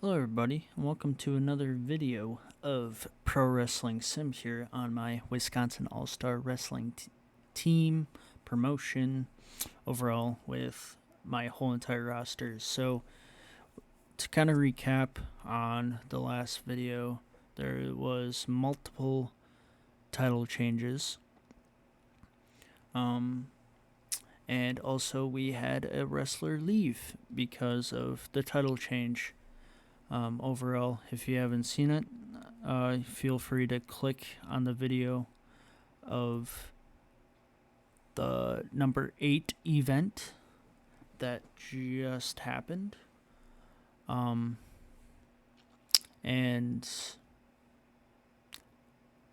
Hello everybody, and welcome to another video of Pro Wrestling Sim here on my Wisconsin All-Star Wrestling team, promotion, overall with my whole entire roster. So, to kind of recap on the last video, there was multiple title changes. And also we had a wrestler leave because of the title change. Overall, if you haven't seen it, feel free to click on the video of the number 8 event that just happened. And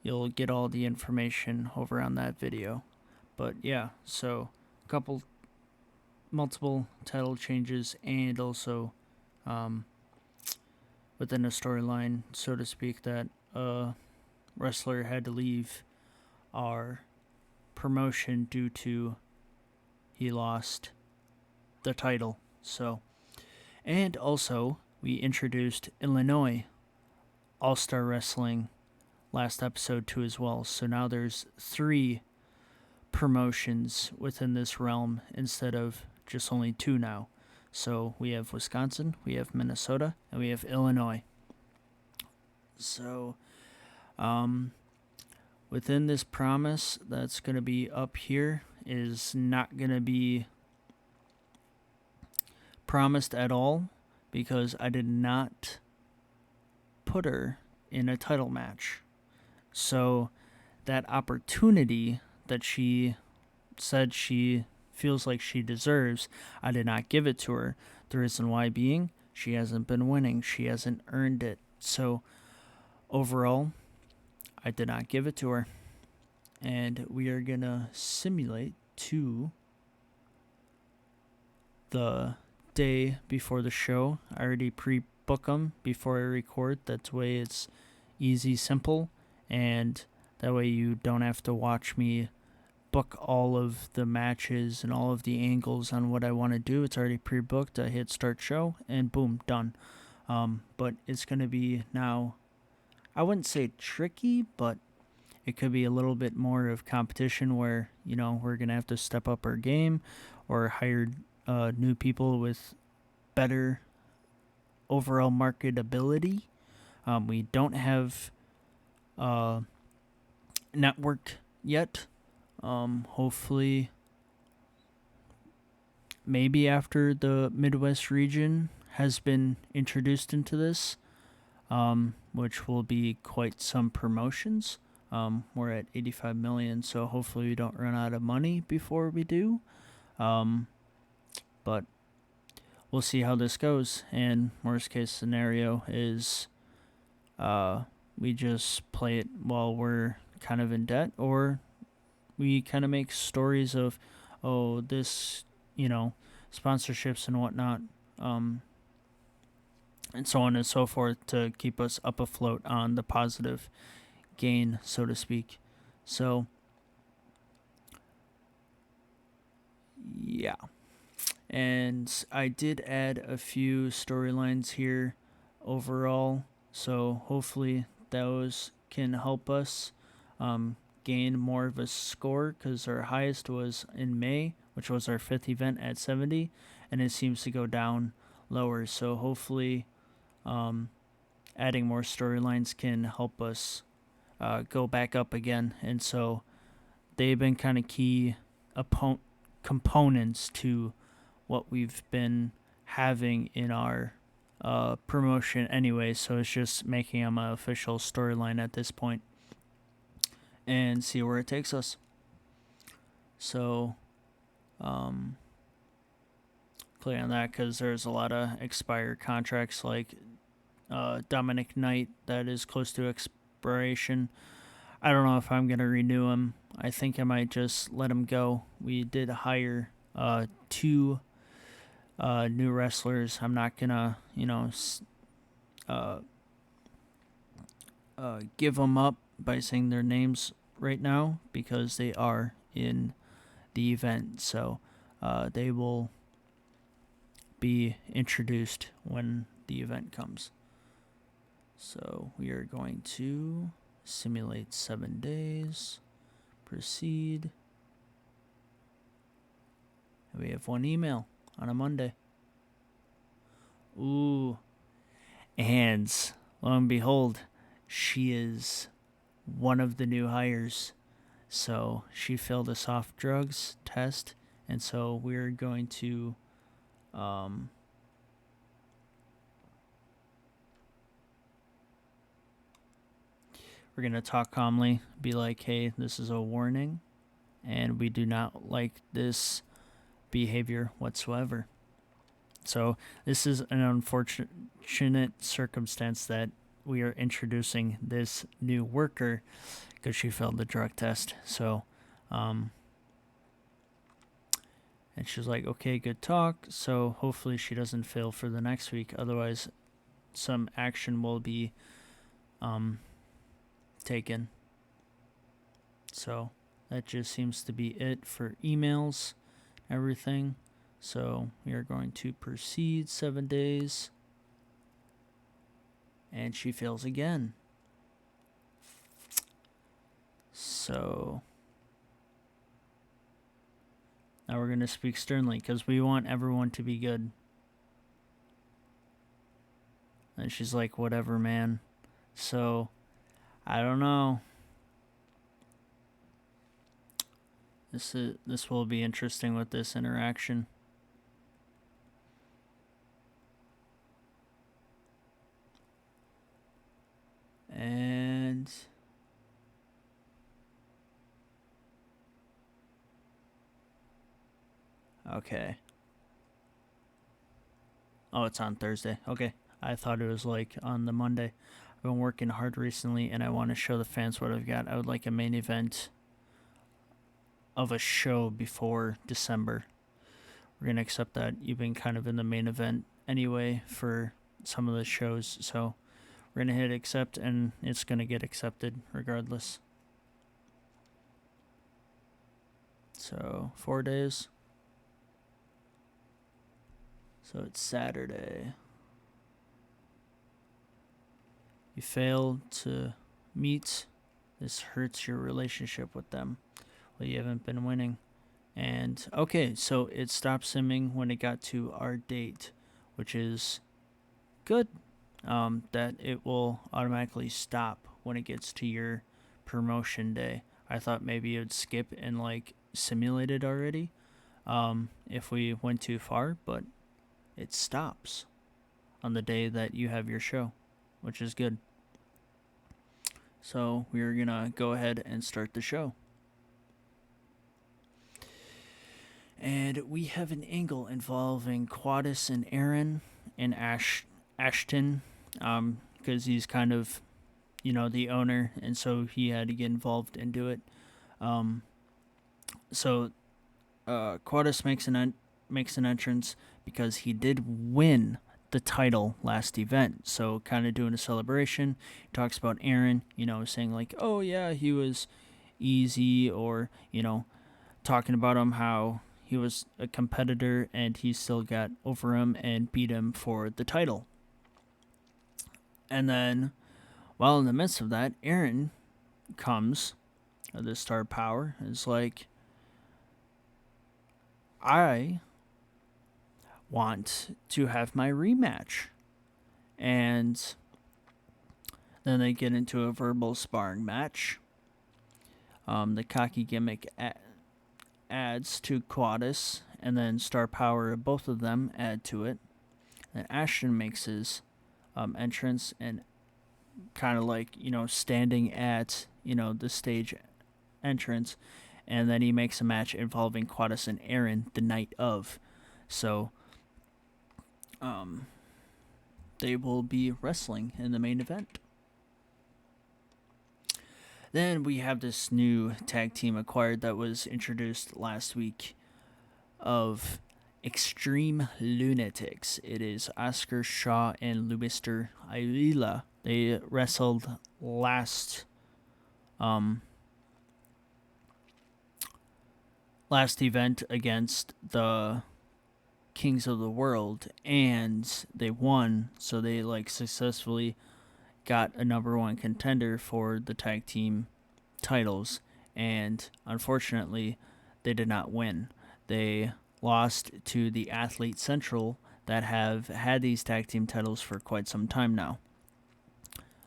you'll get all the information over on that video. But yeah, so multiple title changes, and also within a storyline, so to speak, that a wrestler had to leave our promotion due to he lost the title. So, and also we introduced Illinois All-Star Wrestling last episode too as well. So now there's 3 promotions within this realm instead of just only 2 now. So we have Wisconsin, we have Minnesota, and we have Illinois. So, within this promise that's going to be up here is not going to be promised at all, because I did not put her in a title match. So that opportunity that she said she feels like she deserves, I did not give it to her. The reason why being, she hasn't been winning. She hasn't earned it. So overall, I did not give it to her. And we are going to simulate to the day before the show. I already pre-book them before I record. That way it's easy, simple, and that way you don't have to watch me book all of the matches and all of the angles on what I want to do. It's already pre-booked. I hit start show and boom, done. But it's going to be now, I wouldn't say tricky, but it could be a little bit more of competition where, we're going to have to step up our game or hire new people with better overall marketability. We don't have network yet. Hopefully, maybe after the Midwest region has been introduced into this, which will be quite some promotions. We're at 85 million, so hopefully we don't run out of money before we do. But we'll see how this goes. And worst case scenario is we just play it while we're kind of in debt, or we kind of make stories of, this, sponsorships and whatnot, and so on and so forth, to keep us up afloat on the positive gain, so to speak. So, yeah. And I did add a few storylines here overall, so hopefully those can help us gain more of a score, because our highest was in May, which was our 5th event at 70, and it seems to go down lower. So hopefully adding more storylines can help us go back up again. And so they've been kind of key components to what we've been having in our promotion anyway, so it's just making them an official storyline at this point and see where it takes us. So, clear on that, because there's a lot of expired contracts, like Dominic Knight, that is close to expiration. I don't know if I'm going to renew him. I think I might just let him go. We did hire 2 new wrestlers. I'm not going to, give them up by saying their names right now, because they are in the event. So they will be introduced when the event comes. So we are going to simulate 7 days. Proceed. And we have 1 email on a Monday. Ooh. And lo and behold, she is one of the new hires. So she failed a soft drugs test. And so we're going to we're going to talk calmly, be like, hey, this is a warning, and we do not like this behavior whatsoever. So this is an unfortunate circumstance that we are introducing this new worker because she failed the drug test. So, and she's like, okay, good talk. So hopefully she doesn't fail for the next week. Otherwise, some action will be taken. So that just seems to be it for emails, everything. So we are going to proceed 7 days. And she fails again. So now we're going to speak sternly because we want everyone to be good. And she's like, whatever, man. So I don't know. This will be interesting with this interaction. And okay. Oh, it's on Thursday. Okay. I thought it was like on the Monday. I've been working hard recently and I want to show the fans what I've got. I would like a main event of a show before December. We're going to accept that. You've been kind of in the main event anyway for some of the shows. So we're going to hit accept and it's going to get accepted regardless. So 4 days. So it's Saturday. You fail to meet. This hurts your relationship with them. Well, you haven't been winning. And okay, so it stopped simming when it got to our date, which is good. That it will automatically stop when it gets to your promotion day. I thought maybe it would skip and like simulate it already if we went too far, but it stops on the day that you have your show, which is good. So we're going to go ahead and start the show. And we have an angle involving Quadus and Aaron and Ashton, because he's kind of, the owner, and so he had to get involved and do it. So Quadus makes an entrance because he did win the title last event. So kind of doing a celebration. He talks about Aaron, saying like, oh yeah, he was easy, or, talking about him how he was a competitor and he still got over him and beat him for the title. And then, while in the midst of that, Aaron comes, the star power, is like, I want to have my rematch. And then they get into a verbal sparring match. The cocky gimmick adds to Quadus, and then star power of both of them add to it. And Ashton makes his entrance and kind of like, standing at, the stage entrance. And then he makes a match involving Quadus and Aaron the night of. So they will be wrestling in the main event. Then we have this new tag team acquired that was introduced last week of Extreme Lunatics. It is Oscar Shaw and Lumister Ayala. They wrestled last event against the Kings of the World, and they won. So they successfully got a number one contender for the tag team titles, and unfortunately, they did not win. They lost to the Athlete Central that have had these tag team titles for quite some time now.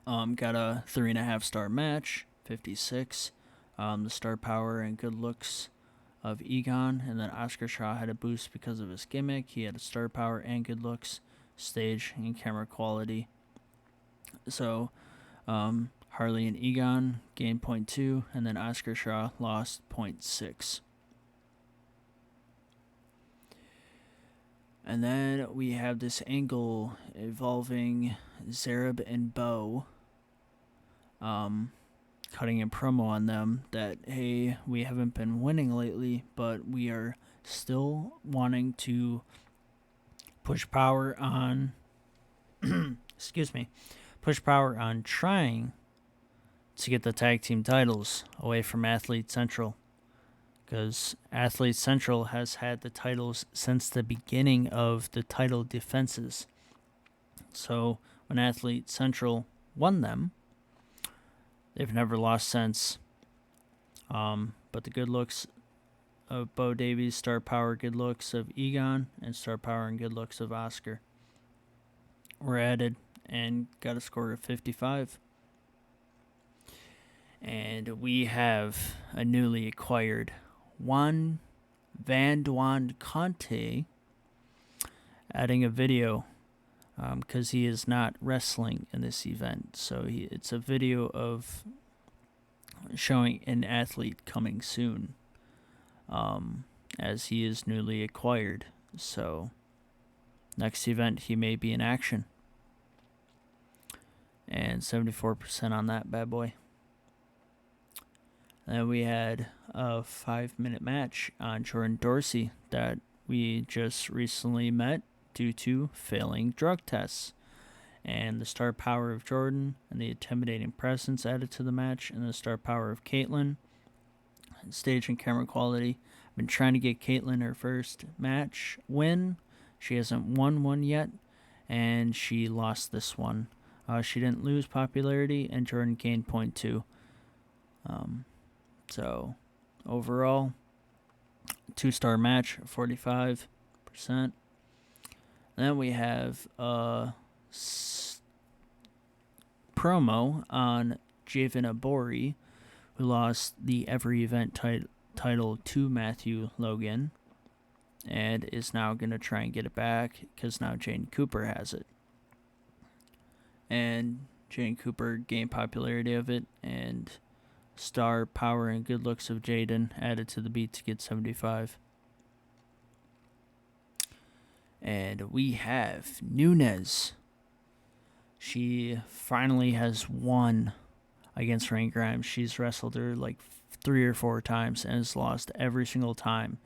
Got a 3.5-star match, 56. The star power and good looks of Egon, and then Oscar Shaw had a boost because of his gimmick. He had a star power and good looks, stage, and camera quality. So, Harley and Egon gained 0.2, and then Oscar Shaw lost 0.6. And then we have this angle involving Zareb and Bo, cutting a promo on them that, hey, we haven't been winning lately, but we are still wanting to push power on, push power on trying to get the tag team titles away from Athlete Central. Because Athlete Central has had the titles since the beginning of the title defenses. So when Athlete Central won them, they've never lost since. But the good looks of Bo Davies, star power, good looks of Egon, and star power and good looks of Oscar were added and got a score of 55. And we have a newly acquired Juan Van Duan Conte adding a video because he is not wrestling in this event. So it's a video of showing an athlete coming soon as he is newly acquired. So next event he may be in action. And 74% on that bad boy. Then we had a 5-minute match on Jordan Dorsey that we just recently met due to failing drug tests. And the star power of Jordan and the intimidating presence added to the match, and the star power of Caitlyn, stage and camera quality. I've been trying to get Caitlyn her first match win. She hasn't won one yet, and she lost this one. She didn't lose popularity, and Jordan gained 0.2. So, overall, 2-star match, 45%. Then we have a promo on Javen Abori, who lost the every event title to Matthew Logan, and is now going to try and get it back because now Jane Cooper has it. And Jane Cooper gained popularity of it, and star power and good looks of Jaden added to the beat to get 75. And we have Nunes. She finally has won against Rain Grimes. She's wrestled her like 3 or 4 times and has lost every single time.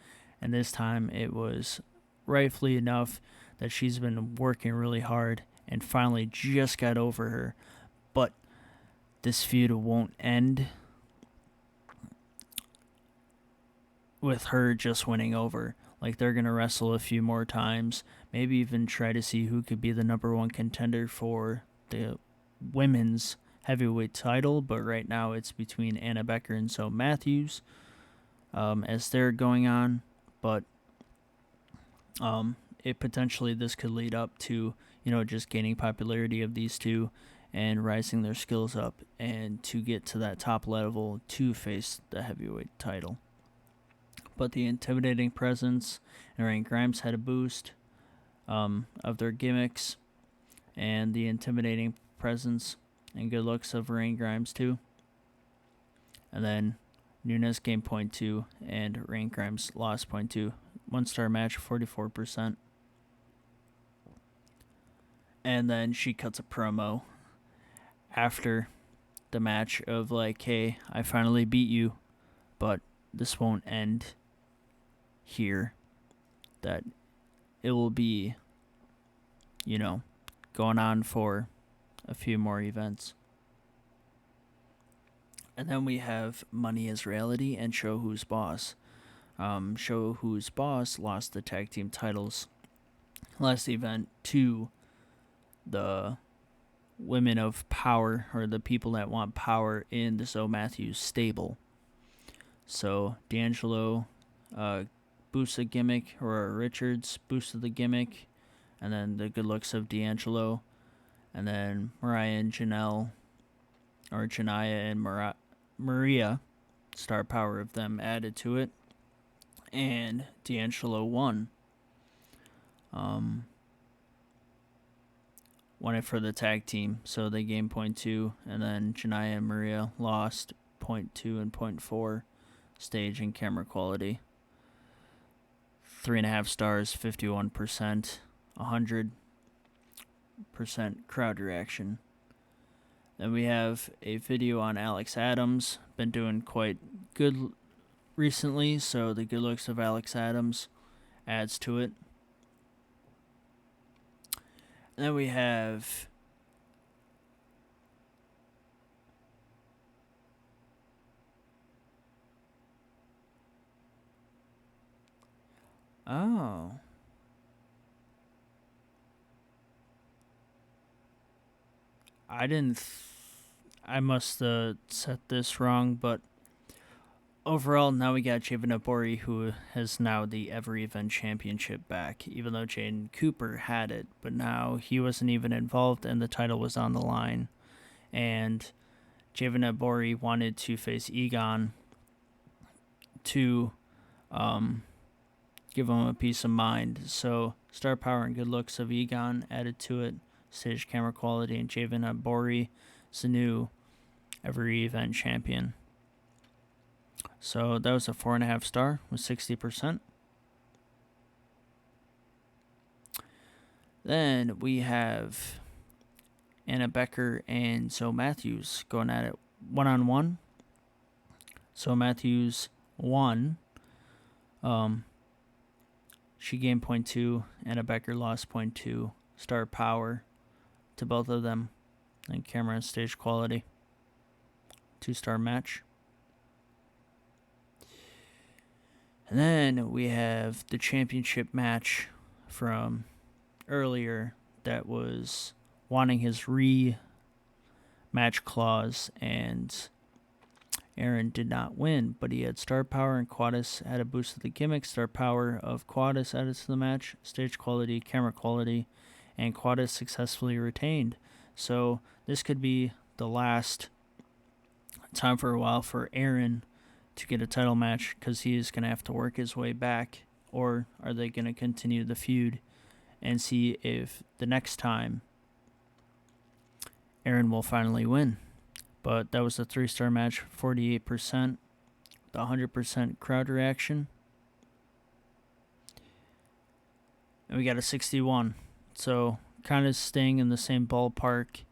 And this time it was rightfully enough that she's been working really hard and finally just got over her. But this feud won't end with her just winning over. Like, they're going to wrestle a few more times, maybe even try to see who could be the number one contender for the women's heavyweight title, but right now it's between Anna Becker and Zoe Matthews as they're going on, but this could lead up to, just gaining popularity of these two and rising their skills up and to get to that top level to face the heavyweight title. But the intimidating presence and Rain Grimes had a boost of their gimmicks, and the intimidating presence and good looks of Rain Grimes too. And then Nunes gained 0.2 and Rain Grimes lost 0.2. 1-star match, 44%. And then she cuts a promo after the match of like, hey, I finally beat you, but this won't end here. That it will be, going on for a few more events. And then we have Money is Reality and Show Who's Boss. Show Who's Boss lost the tag team titles last event to the women of power, or the people that want power in the Zoe Matthews stable. So D'Angelo boosts the gimmick, or Richards boosted the gimmick, and then the good looks of D'Angelo, and then Mariah and Janelle, or Janaya and Maria, star power of them added to it, and D'Angelo won. Won it for the tag team, so they gained 0.2, and then Janaya and Maria lost 0.2 and 0.4 stage and camera quality. 3.5 stars, 51%, 100% crowd reaction. Then we have a video on Alex Adams, been doing quite good recently, so the good looks of Alex Adams adds to it. And then we have I must have set this wrong, but overall, now we got Javen Abori, who has now the Every Event Championship back, even though Jaden Cooper had it, but now he wasn't even involved and the title was on the line. And Javen Abori wanted to face Egon to give him a peace of mind. So star power and good looks of Egon added to it, stage camera quality, and Javen Abori is the new Every Event Champion. So that was a 4.5 star with 60%. Then we have Anna Becker and Zoe Matthews going at it one-on-one. Zoe Matthews won. She gained 0.2. Anna Becker lost 0.2 star power to both of them. And camera and stage quality. 2-star match. And then we have the championship match from earlier that was wanting his rematch clause, and Aaron did not win, but he had star power, and Quadis had a boost of the gimmick. Star power of Quadis added to the match, stage quality, camera quality, and Quadis successfully retained. So this could be the last time for a while for Aaron to get a title match, because he is going to have to work his way back, or are they going to continue the feud and see if the next time Aaron will finally win. But that was a 3-star match, 48%, the 100% crowd reaction. And we got a 61, so kind of staying in the same ballpark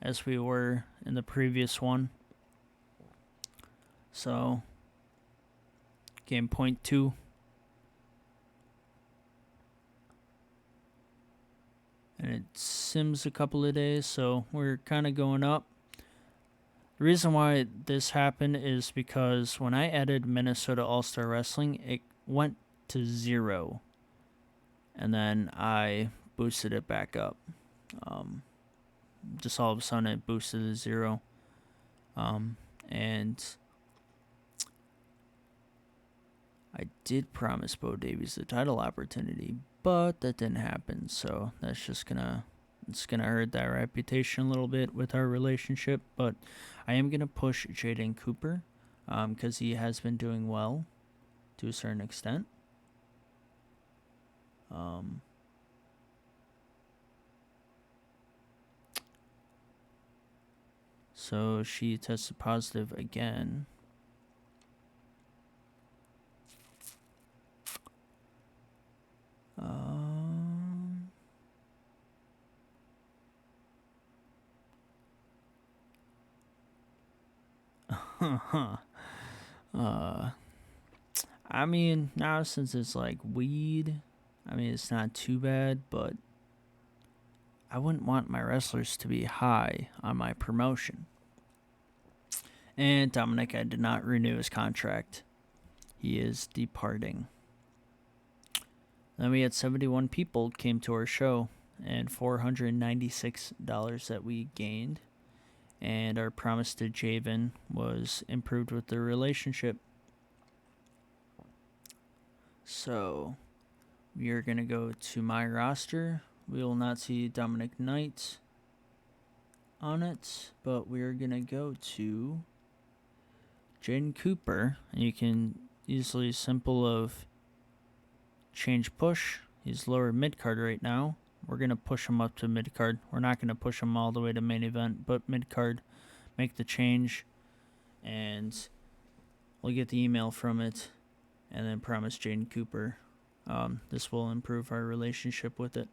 as we were in the previous one. So game 0.2. And it sims a couple of days, so we're kind of going up. The reason why this happened is because when I added Minnesota All-Star Wrestling, it went to 0. And then I boosted it back up. Just all of a sudden it boosted to 0. And I did promise Bo Davies the title opportunity, but that didn't happen, so that's just gonna hurt that reputation a little bit with our relationship. But I am gonna push Jaden Cooper, because he has been doing well to a certain extent. So she tested positive again. I mean, now since it's like weed, I mean, it's not too bad, but I wouldn't want my wrestlers to be high on my promotion. And Dominic, I did not renew his contract. He is departing. Then we had 71 people came to our show, and $496 that we gained. And our promise to Javen was improved with the relationship. So we are going to go to my roster. We will not see Dominic Knight on it, but we are going to go to Jaden Cooper. And you can easily simple of change push. He's lower mid card right now. We're going to push him up to mid card. We're not going to push him all the way to main event, but mid card, make the change, and we'll get the email from it, and then promise Jaden Cooper. This will improve our relationship with it.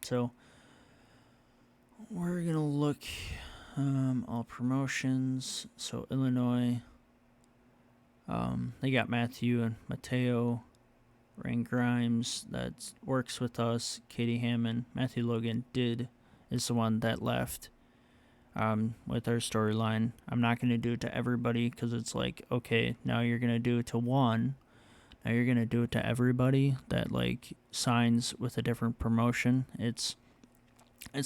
So we're going to look all promotions. So Illinois, they got Matthew and Mateo. Rain Grimes, that works with us. Katie Hammond, Matthew Logan is the one that left with our storyline. I'm not going to do it to everybody because it's like, okay, now you're going to do it to one. Now you're going to do it to everybody that like signs with a different promotion. It's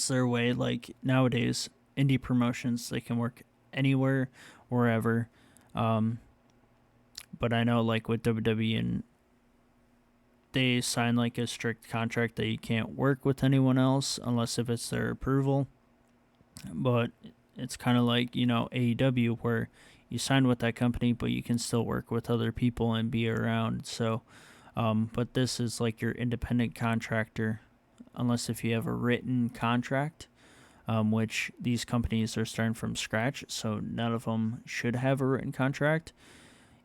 their way. Like nowadays, indie promotions, they can work anywhere, wherever. But I know like with WWE and they sign like a strict contract that you can't work with anyone else unless if it's their approval. But it's kind of like, AEW where you sign with that company, but you can still work with other people and be around. So, but this is like your independent contractor, unless if you have a written contract, which these companies are starting from scratch. So none of them should have a written contract.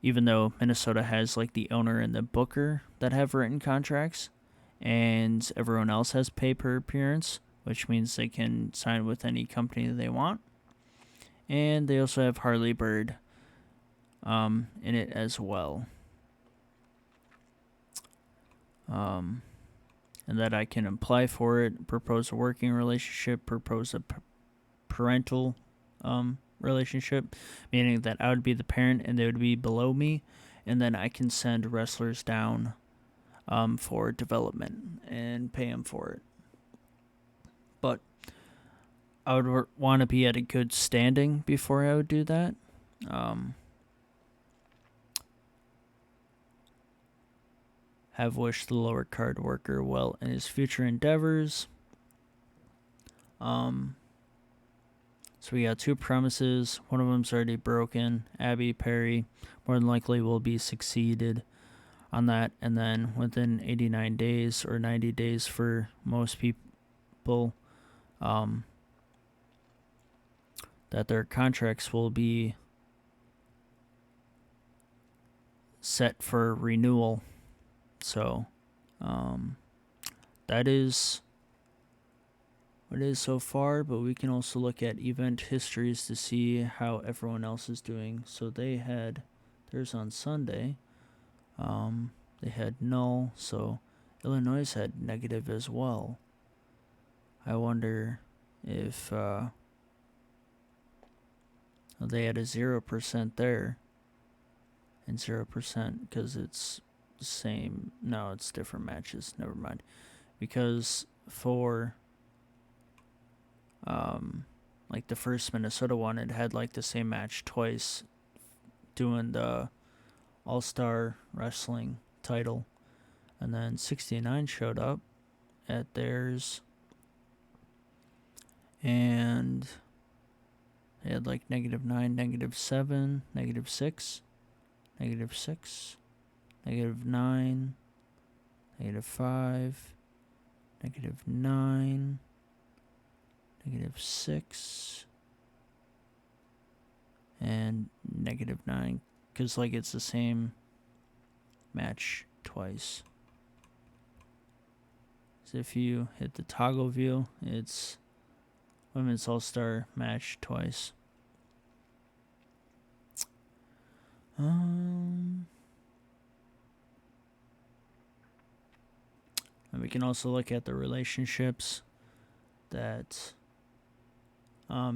Even though Minnesota has like the owner and the booker that have written contracts, and everyone else has pay per appearance, which means they can sign with any company that they want. And they also have Harley Bird in it as well. And that I can apply for it, propose a working relationship, propose a parental relationship, meaning that I would be the parent and they would be below me, and then I can send wrestlers down for development and pay them for it. But I would want to be at a good standing before I would do that. Have wished the lower card worker well in his future endeavors. So we got 2 promises. One of them's already broken. Abby Perry more than likely will be succeeded on that. And then within 89 days or 90 days for most people, that their contracts will be set for renewal. So that is what it is so far, but we can also look at event histories to see how everyone else is doing. So they had theirs on Sunday. They had null, so Illinois had negative as well. I wonder if they had a 0% there and 0% because it's the same. No, it's different matches. Never mind. Because for like the first Minnesota one, it had like the same match twice, doing the All-Star Wrestling title, and then 69 showed up at theirs, and they had like -9, -7, -6, -6, -9, -5, -9, -6, and -9, because like it's the same match twice. So if you hit the toggle view, it's Women's All-Star match twice. And we can also look at the relationships that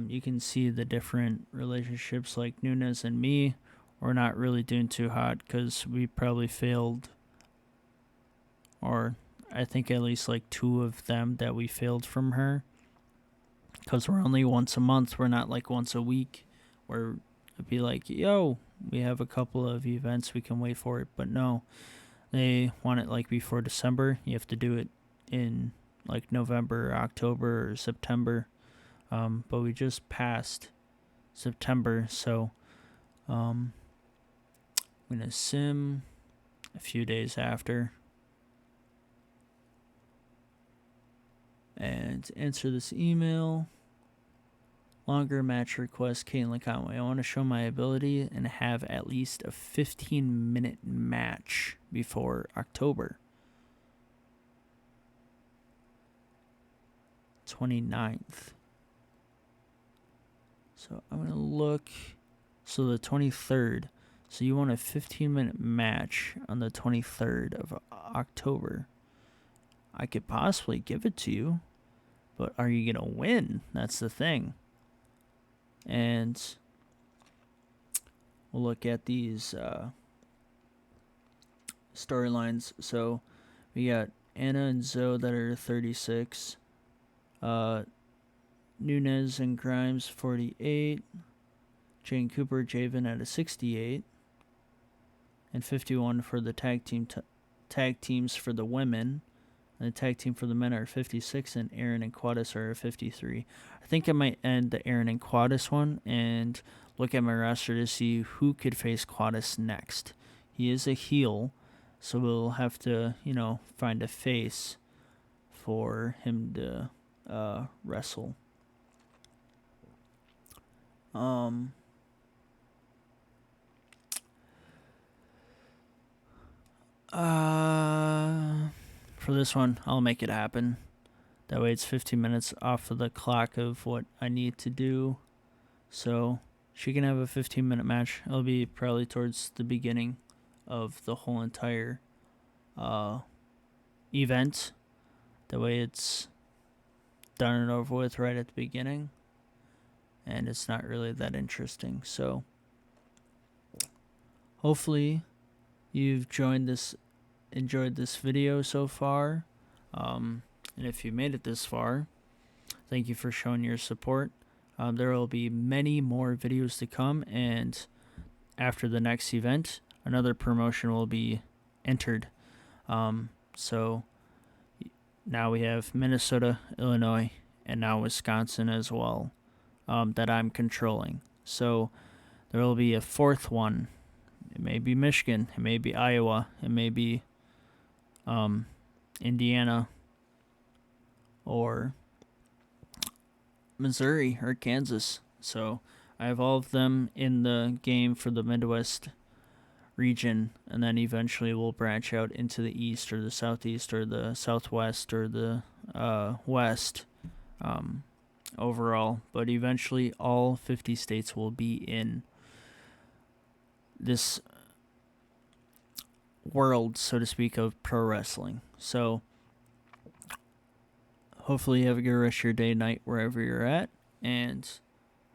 you can see the different relationships, like Nunes and me. We're not really doing too hot because we probably failed, or I think at least like 2 of them that we failed from her. Because we're only once a month. We're not like once a week. Where it'd be like, yo, we have a couple of events. We can wait for it. But no, they want it like before December. You have to do it in like November, October, or September. But we just passed September. So I'm going to sim a few days after. And answer this email. Longer match request, Caitlin Conway. I want to show my ability and have at least a 15-minute match before October 29th. So I'm going to look. So the 23rd. So you want a 15-minute match on the 23rd of October. I could possibly give it to you, but are you going to win? That's the thing. And we'll look at these storylines. So we got Anna and Zoe that are 36. Nunez and Grimes 48. Jane Cooper, Javen at a 68. And 51 for the tag teams for the women. And the tag team for the men are 56, and Aaron and Quadis are 53. I think I might end the Aaron and Quadis one and look at my roster to see who could face Quadis next. He is a heel, so we'll have to, find a face for him to wrestle. For this one, I'll make it happen. That way it's 15 minutes off of the clock of what I need to do. So she can have a 15-minute match. It'll be probably towards the beginning of the whole entire event. That way it's done and over with right at the beginning. And it's not really that interesting. So hopefully you've enjoyed this video so far. And if you made it this far, thank you for showing your support. There will be many more videos to come, and after the next event, another promotion will be entered. So now we have Minnesota, Illinois, and now Wisconsin as well, that I'm controlling. So there will be a fourth one. It may be Michigan, it may be Iowa, it may be Indiana, or Missouri, or Kansas. So I have all of them in the game for the Midwest region, and then eventually we'll branch out into the East or the Southeast or the Southwest or the West overall. But eventually all 50 states will be in this world, so to speak, of pro wrestling. So hopefully you have a good rest of your day, night, wherever you're at, and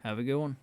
have a good one.